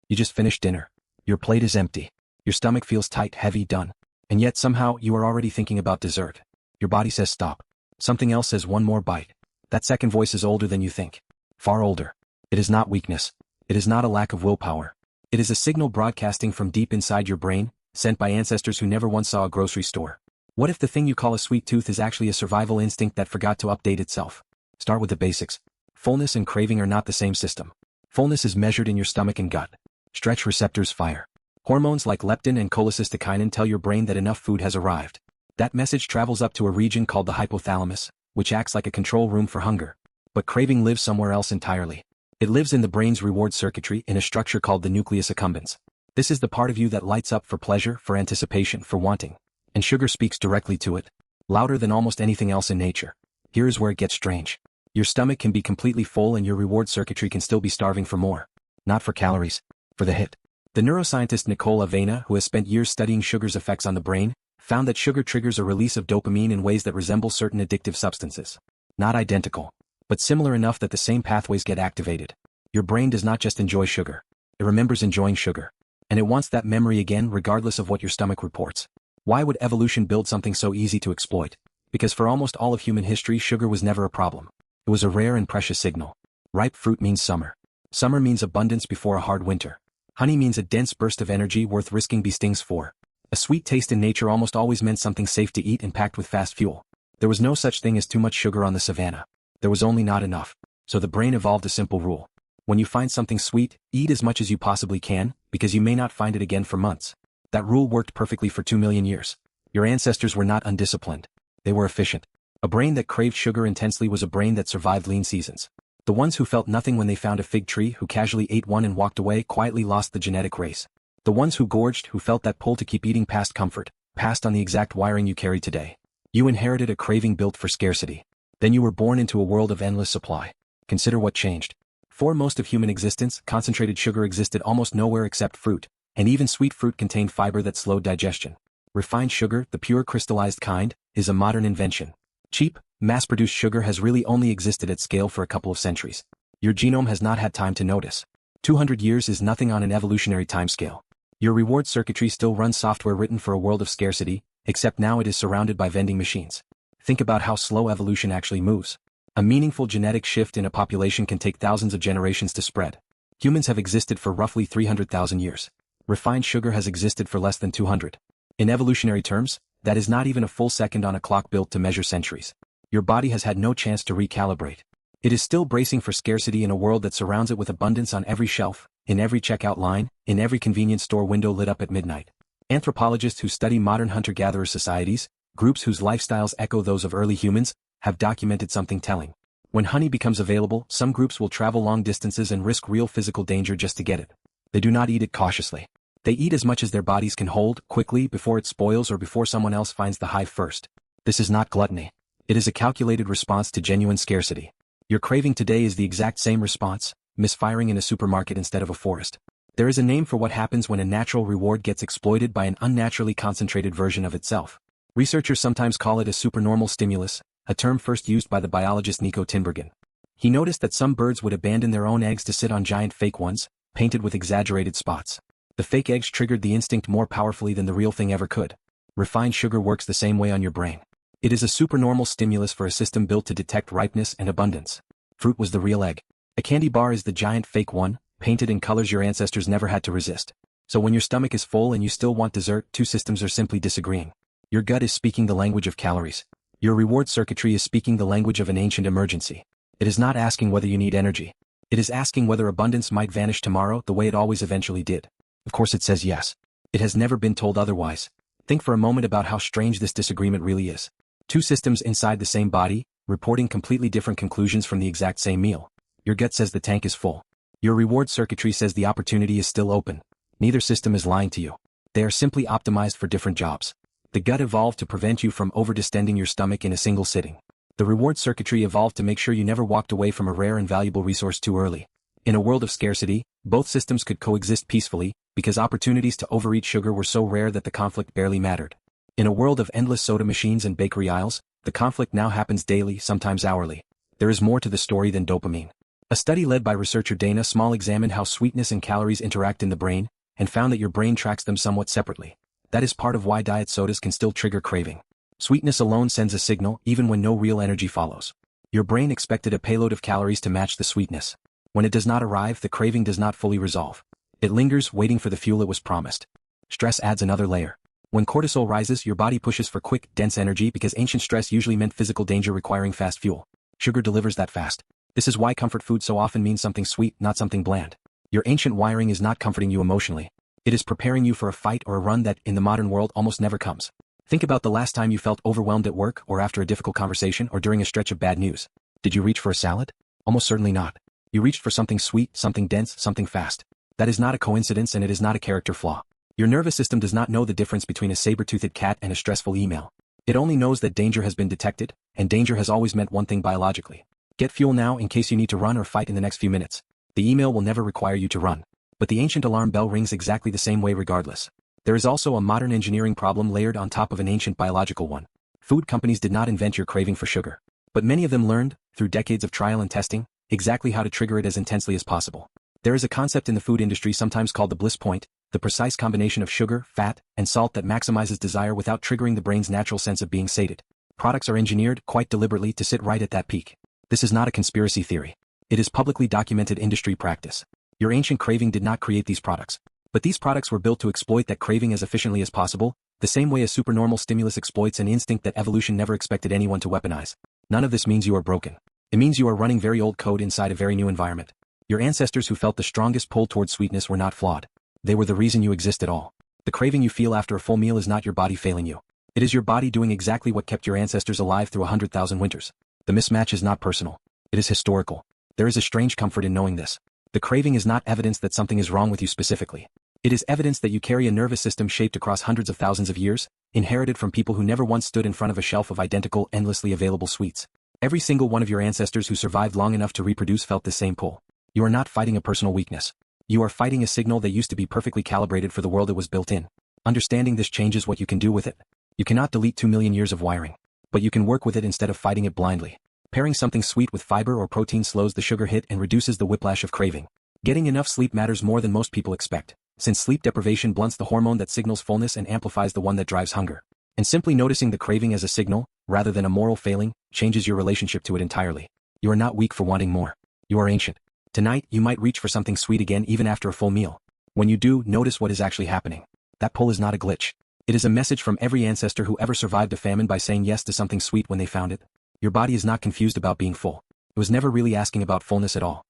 You just finished dinner. Your plate is empty. Your stomach feels tight, heavy, done. And yet somehow you are already thinking about dessert. Your body says stop. Something else says one more bite. That second voice is older than you think. Far older. It is not weakness. It is not a lack of willpower. It is a signal broadcasting from deep inside your brain, sent by ancestors who never once saw a grocery store. What if the thing you call a sweet tooth is actually a survival instinct that forgot to update itself? Start with the basics. Fullness and craving are not the same system. Fullness is measured in your stomach and gut. Stretch receptors fire. Hormones like leptin and cholecystokinin tell your brain that enough food has arrived. That message travels up to a region called the hypothalamus, which acts like a control room for hunger. But craving lives somewhere else entirely. It lives in the brain's reward circuitry in a structure called the nucleus accumbens. This is the part of you that lights up for pleasure, for anticipation, for wanting. And sugar speaks directly to it. Louder than almost anything else in nature. Here is where it gets strange. Your stomach can be completely full and your reward circuitry can still be starving for more. Not for calories. For the hit. The neuroscientist Nicole Avena, who has spent years studying sugar's effects on the brain, found that sugar triggers a release of dopamine in ways that resemble certain addictive substances. Not identical, but similar enough that the same pathways get activated. Your brain does not just enjoy sugar. It remembers enjoying sugar. And it wants that memory again regardless of what your stomach reports. Why would evolution build something so easy to exploit? Because for almost all of human history sugar was never a problem. It was a rare and precious signal. Ripe fruit means summer. Summer means abundance before a hard winter. Honey means a dense burst of energy worth risking bee stings for. A sweet taste in nature almost always meant something safe to eat and packed with fast fuel. There was no such thing as too much sugar on the savannah. There was only not enough. So the brain evolved a simple rule. When you find something sweet, eat as much as you possibly can, because you may not find it again for months. That rule worked perfectly for 2 million years. Your ancestors were not undisciplined. They were efficient. A brain that craved sugar intensely was a brain that survived lean seasons. The ones who felt nothing when they found a fig tree, who casually ate one and walked away, quietly lost the genetic race. The ones who gorged, who felt that pull to keep eating past comfort, passed on the exact wiring you carry today. You inherited a craving built for scarcity. Then you were born into a world of endless supply. Consider what changed. For most of human existence, concentrated sugar existed almost nowhere except fruit, and even sweet fruit contained fiber that slowed digestion. Refined sugar, the pure crystallized kind, is a modern invention. Cheap, mass-produced sugar has really only existed at scale for a couple of centuries. Your genome has not had time to notice. 200 years is nothing on an evolutionary timescale. Your reward circuitry still runs software written for a world of scarcity, except now it is surrounded by vending machines. Think about how slow evolution actually moves. A meaningful genetic shift in a population can take thousands of generations to spread. Humans have existed for roughly 300,000 years. Refined sugar has existed for less than 200. In evolutionary terms, that is not even a full second on a clock built to measure centuries. Your body has had no chance to recalibrate. It is still bracing for scarcity in a world that surrounds it with abundance on every shelf, in every checkout line, in every convenience store window lit up at midnight. Anthropologists who study modern hunter-gatherer societies, groups whose lifestyles echo those of early humans, have documented something telling. When honey becomes available, some groups will travel long distances and risk real physical danger just to get it. They do not eat it cautiously. They eat as much as their bodies can hold, quickly, before it spoils or before someone else finds the hive first. This is not gluttony. It is a calculated response to genuine scarcity. Your craving today is the exact same response, misfiring in a supermarket instead of a forest. There is a name for what happens when a natural reward gets exploited by an unnaturally concentrated version of itself. Researchers sometimes call it a supernormal stimulus, a term first used by the biologist Nico Tinbergen. He noticed that some birds would abandon their own eggs to sit on giant fake ones, painted with exaggerated spots. The fake eggs triggered the instinct more powerfully than the real thing ever could. Refined sugar works the same way on your brain. It is a supernormal stimulus for a system built to detect ripeness and abundance. Fruit was the real egg. A candy bar is the giant fake one, painted in colors your ancestors never had to resist. So when your stomach is full and you still want dessert, two systems are simply disagreeing. Your gut is speaking the language of calories. Your reward circuitry is speaking the language of an ancient emergency. It is not asking whether you need energy. It is asking whether abundance might vanish tomorrow the way it always eventually did. Of course it says yes. It has never been told otherwise. Think for a moment about how strange this disagreement really is. Two systems inside the same body, reporting completely different conclusions from the exact same meal. Your gut says the tank is full. Your reward circuitry says the opportunity is still open. Neither system is lying to you. They are simply optimized for different jobs. The gut evolved to prevent you from overdistending your stomach in a single sitting. The reward circuitry evolved to make sure you never walked away from a rare and valuable resource too early. In a world of scarcity, both systems could coexist peacefully, because opportunities to overeat sugar were so rare that the conflict barely mattered. In a world of endless soda machines and bakery aisles, the conflict now happens daily, sometimes hourly. There is more to the story than dopamine. A study led by researcher Dana Small examined how sweetness and calories interact in the brain, and found that your brain tracks them somewhat separately. That is part of why diet sodas can still trigger craving. Sweetness alone sends a signal even when no real energy follows. Your brain expected a payload of calories to match the sweetness. When it does not arrive, the craving does not fully resolve. It lingers, waiting for the fuel it was promised. Stress adds another layer. When cortisol rises, your body pushes for quick, dense energy because ancient stress usually meant physical danger requiring fast fuel. Sugar delivers that fast. This is why comfort food so often means something sweet, not something bland. Your ancient wiring is not comforting you emotionally. It is preparing you for a fight or a run that, in the modern world, almost never comes. Think about the last time you felt overwhelmed at work or after a difficult conversation or during a stretch of bad news. Did you reach for a salad? Almost certainly not. You reached for something sweet, something dense, something fast. That is not a coincidence, and it is not a character flaw. Your nervous system does not know the difference between a saber-toothed cat and a stressful email. It only knows that danger has been detected, and danger has always meant one thing biologically. Get fuel now in case you need to run or fight in the next few minutes. The email will never require you to run. But the ancient alarm bell rings exactly the same way regardless. There is also a modern engineering problem layered on top of an ancient biological one. Food companies did not invent your craving for sugar. But many of them learned, through decades of trial and testing, exactly how to trigger it as intensely as possible. There is a concept in the food industry sometimes called the bliss point, the precise combination of sugar, fat, and salt that maximizes desire without triggering the brain's natural sense of being sated. Products are engineered, quite deliberately, to sit right at that peak. This is not a conspiracy theory. It is publicly documented industry practice. Your ancient craving did not create these products. But these products were built to exploit that craving as efficiently as possible, the same way a supernormal stimulus exploits an instinct that evolution never expected anyone to weaponize. None of this means you are broken. It means you are running very old code inside a very new environment. Your ancestors who felt the strongest pull toward sweetness were not flawed. They were the reason you exist at all. The craving you feel after a full meal is not your body failing you. It is your body doing exactly what kept your ancestors alive through 100,000 winters. The mismatch is not personal. It is historical. There is a strange comfort in knowing this. The craving is not evidence that something is wrong with you specifically. It is evidence that you carry a nervous system shaped across hundreds of thousands of years, inherited from people who never once stood in front of a shelf of identical, endlessly available sweets. Every single one of your ancestors who survived long enough to reproduce felt the same pull. You are not fighting a personal weakness. You are fighting a signal that used to be perfectly calibrated for the world it was built in. Understanding this changes what you can do with it. You cannot delete 2 million years of wiring. But you can work with it instead of fighting it blindly. Pairing something sweet with fiber or protein slows the sugar hit and reduces the whiplash of craving. Getting enough sleep matters more than most people expect, since sleep deprivation blunts the hormone that signals fullness and amplifies the one that drives hunger. And simply noticing the craving as a signal, rather than a moral failing, changes your relationship to it entirely. You are not weak for wanting more. You are ancient. Tonight, you might reach for something sweet again even after a full meal. When you do, notice what is actually happening. That pull is not a glitch. It is a message from every ancestor who ever survived a famine by saying yes to something sweet when they found it. Your body is not confused about being full. It was never really asking about fullness at all.